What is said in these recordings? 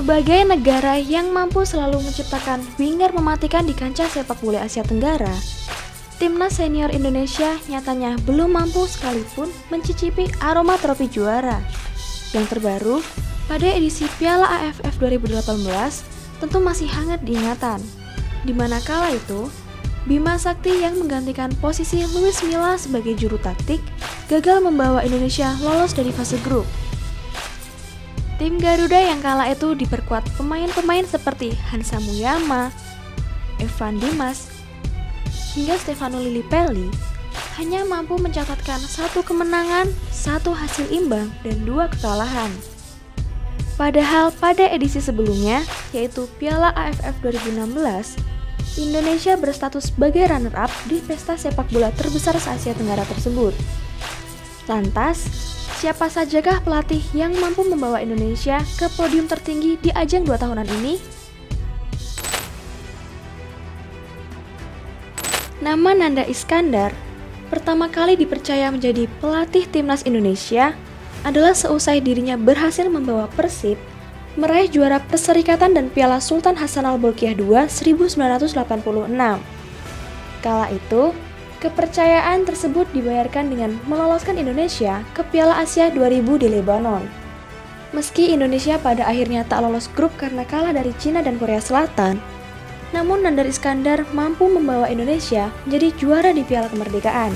Sebagai negara yang mampu selalu menciptakan winger mematikan di kancah sepak bola Asia Tenggara, timnas senior Indonesia nyatanya belum mampu sekalipun mencicipi aroma trofi juara. Yang terbaru, pada edisi Piala AFF 2018 tentu masih hangat diingatan, di mana kala itu Bima Sakti yang menggantikan posisi Luis Milla sebagai juru taktik gagal membawa Indonesia lolos dari fase grup. Tim Garuda yang kala itu diperkuat pemain-pemain seperti Hansa Muyama, Evan Dimas, hingga Stefano Lillipelli hanya mampu mencatatkan 1 kemenangan, 1 hasil imbang, dan 2 kekalahan. Padahal pada edisi sebelumnya, yaitu Piala AFF 2016, Indonesia berstatus sebagai runner-up di pesta sepak bola terbesar se-Asia Tenggara tersebut. Lantas, siapa sajakah pelatih yang mampu membawa Indonesia ke podium tertinggi di ajang 2 tahunan ini? Nama Nanda Iskandar pertama kali dipercaya menjadi pelatih timnas Indonesia adalah seusai dirinya berhasil membawa Persib meraih juara Perserikatan dan Piala Sultan Hasan Al-Bolkiah II 1986. Kala itu, kepercayaan tersebut dibayarkan dengan meloloskan Indonesia ke Piala Asia 2000 di Lebanon. Meski Indonesia pada akhirnya tak lolos grup karena kalah dari Cina dan Korea Selatan, namun Nandar Iskandar mampu membawa Indonesia menjadi juara di Piala Kemerdekaan.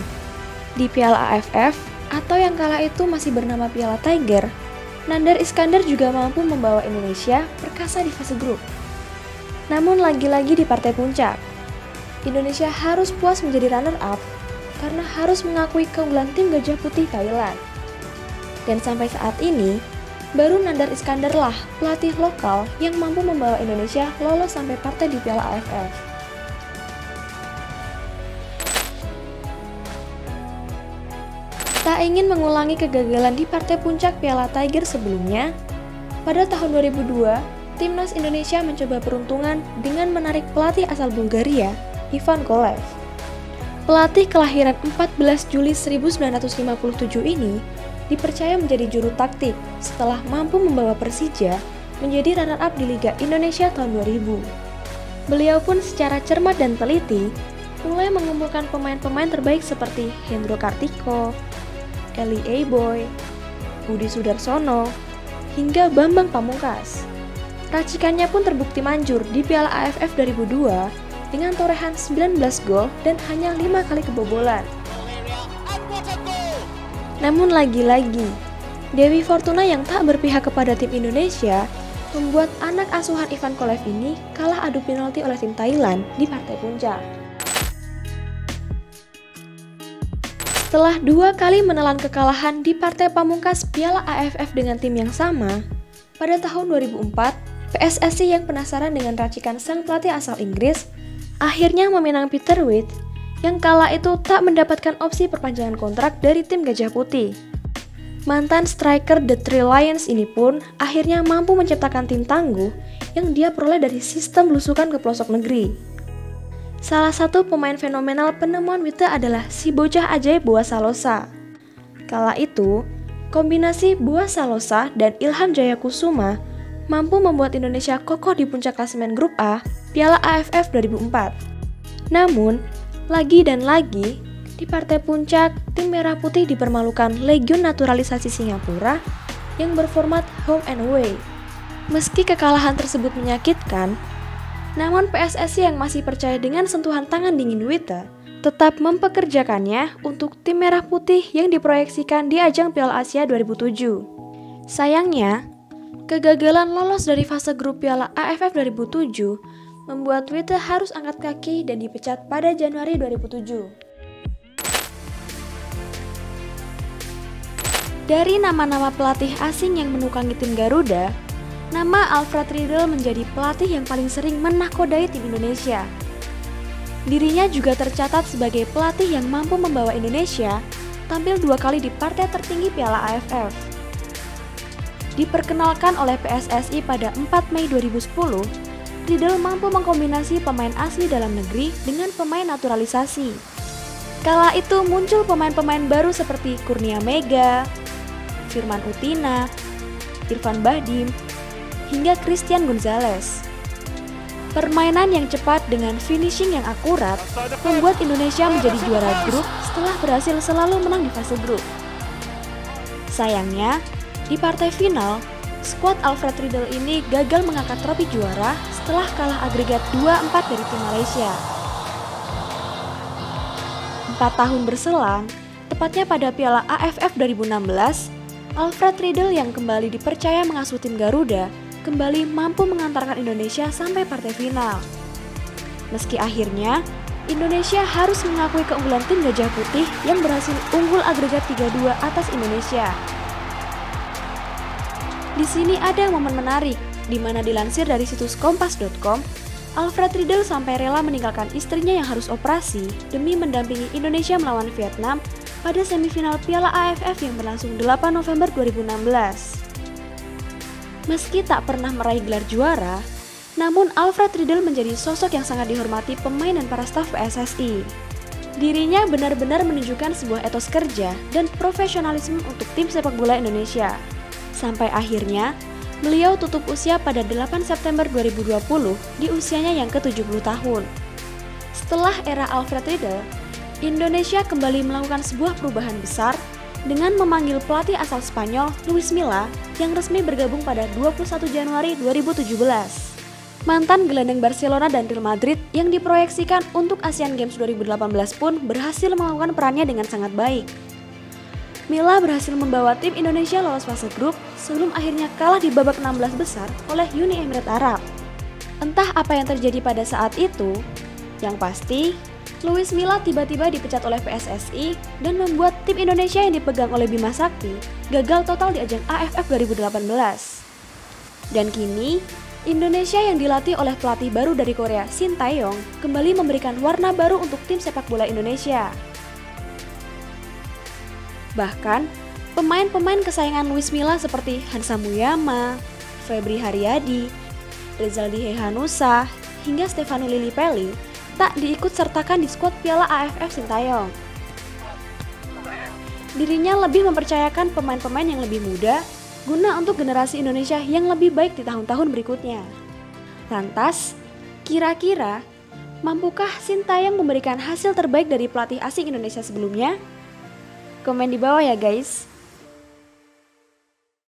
Di Piala AFF, atau yang kala itu masih bernama Piala Tiger, Nandar Iskandar juga mampu membawa Indonesia perkasa di fase grup. Namun lagi-lagi di partai puncak, Indonesia harus puas menjadi runner-up karena harus mengakui keunggulan tim Gajah Putih Thailand. Dan sampai saat ini, baru Nandar Iskandar lah pelatih lokal yang mampu membawa Indonesia lolos sampai partai di Piala AFF. Tak ingin mengulangi kegagalan di partai puncak Piala Tiger sebelumnya, pada tahun 2002, timnas Indonesia mencoba peruntungan dengan menarik pelatih asal Bulgaria, Ivan Kolev. Pelatih kelahiran 14 Juli 1957 ini dipercaya menjadi juru taktik setelah mampu membawa Persija menjadi runner-up di Liga Indonesia tahun 2000. Beliau pun secara cermat dan teliti mulai mengumpulkan pemain-pemain terbaik seperti Hendro Kartiko, Eli Eiboy, Budi Sudarsono, hingga Bambang Pamungkas. Racikannya pun terbukti manjur di Piala AFF 2002 dengan torehan 19 gol dan hanya 5 kali kebobolan. Namun lagi-lagi, Dewi Fortuna yang tak berpihak kepada tim Indonesia membuat anak asuhan Ivan Kolev ini kalah adu penalti oleh tim Thailand di partai puncak. Setelah 2 kali menelan kekalahan di partai pamungkas Piala AFF dengan tim yang sama, pada tahun 2004, PSSI yang penasaran dengan racikan sang pelatih asal Inggris akhirnya meminang Peter Witt yang kala itu tak mendapatkan opsi perpanjangan kontrak dari tim Gajah Putih. Mantan striker The Three Lions ini pun akhirnya mampu menciptakan tim tangguh yang dia peroleh dari sistem belusukan ke pelosok negeri. Salah satu pemain fenomenal penemuan Witte adalah si bocah ajaib Boa Salosa. Kala itu, kombinasi Boa Salosa dan Ilham Jayakusuma mampu membuat Indonesia kokoh di puncak klasemen grup A Piala AFF 2004. Namun, lagi dan lagi, di partai puncak, tim Merah Putih dipermalukan Legion Naturalisasi Singapura yang berformat home and away. Meski kekalahan tersebut menyakitkan, namun PSSI yang masih percaya dengan sentuhan tangan dingin Witte tetap mempekerjakannya untuk tim Merah Putih yang diproyeksikan di ajang Piala Asia 2007. Sayangnya, kegagalan lolos dari fase grup Piala AFF 2007 membuat Witte harus angkat kaki dan dipecat pada Januari 2007. Dari nama-nama pelatih asing yang menukangi tim Garuda, nama Alfred Riedel menjadi pelatih yang paling sering menahkodai tim Indonesia. Dirinya juga tercatat sebagai pelatih yang mampu membawa Indonesia tampil 2 kali di partai tertinggi Piala AFF. Diperkenalkan oleh PSSI pada 4 Mei 2010, Riedel mampu mengkombinasi pemain asli dalam negeri dengan pemain naturalisasi. Kala itu muncul pemain-pemain baru seperti Kurnia Mega, Firman Utina, Irfan Bahdim, hingga Christian Gonzalez. Permainan yang cepat dengan finishing yang akurat membuat Indonesia menjadi juara grup setelah berhasil selalu menang di fase grup. Sayangnya, di partai final, skuad Alfred Riedel ini gagal mengangkat trofi juara setelah kalah agregat 2-4 dari tim Malaysia. 4 tahun berselang, tepatnya pada Piala AFF 2016, Alfred Riedel yang kembali dipercaya mengasuh tim Garuda kembali mampu mengantarkan Indonesia sampai partai final. Meski akhirnya, Indonesia harus mengakui keunggulan tim Gajah Putih yang berhasil unggul agregat 3-2 atas Indonesia. Di sini ada momen menarik, di mana dilansir dari situs kompas.com, Alfred Riedel sampai rela meninggalkan istrinya yang harus operasi demi mendampingi Indonesia melawan Vietnam pada semifinal Piala AFF yang berlangsung 8 November 2016. Meski tak pernah meraih gelar juara, namun Alfred Riedel menjadi sosok yang sangat dihormati pemain dan para staf PSSI. Dirinya benar-benar menunjukkan sebuah etos kerja dan profesionalisme untuk tim sepak bola Indonesia. Sampai akhirnya, beliau tutup usia pada 8 September 2020 di usianya yang ke-70 tahun. Setelah era Alfred Riedel, Indonesia kembali melakukan sebuah perubahan besar dengan memanggil pelatih asal Spanyol Luis Milla yang resmi bergabung pada 21 Januari 2017. Mantan gelandang Barcelona dan Real Madrid yang diproyeksikan untuk Asian Games 2018 pun berhasil melakukan perannya dengan sangat baik. Milla berhasil membawa tim Indonesia lolos fase grup sebelum akhirnya kalah di babak 16 besar oleh Uni Emirat Arab. Entah apa yang terjadi pada saat itu, yang pasti Luis Milla tiba-tiba dipecat oleh PSSI dan membuat tim Indonesia yang dipegang oleh Bima Sakti gagal total di ajang AFF 2018. Dan kini, Indonesia yang dilatih oleh pelatih baru dari Korea, Shin Tae-yong, kembali memberikan warna baru untuk tim sepak bola Indonesia. Bahkan, pemain-pemain kesayangan Luis Milla seperti Hansa Muyama, Febri Haryadi, Rezaldi Hehanussa, hingga Stefano Lillipelli tak diikut-sertakan di skuad Piala AFF Shin Tae-yong. Dirinya lebih mempercayakan pemain-pemain yang lebih muda guna untuk generasi Indonesia yang lebih baik di tahun-tahun berikutnya. Lantas, kira-kira mampukah Shin Tae-yong memberikan hasil terbaik dari pelatih asing Indonesia sebelumnya? Komen di bawah ya guys.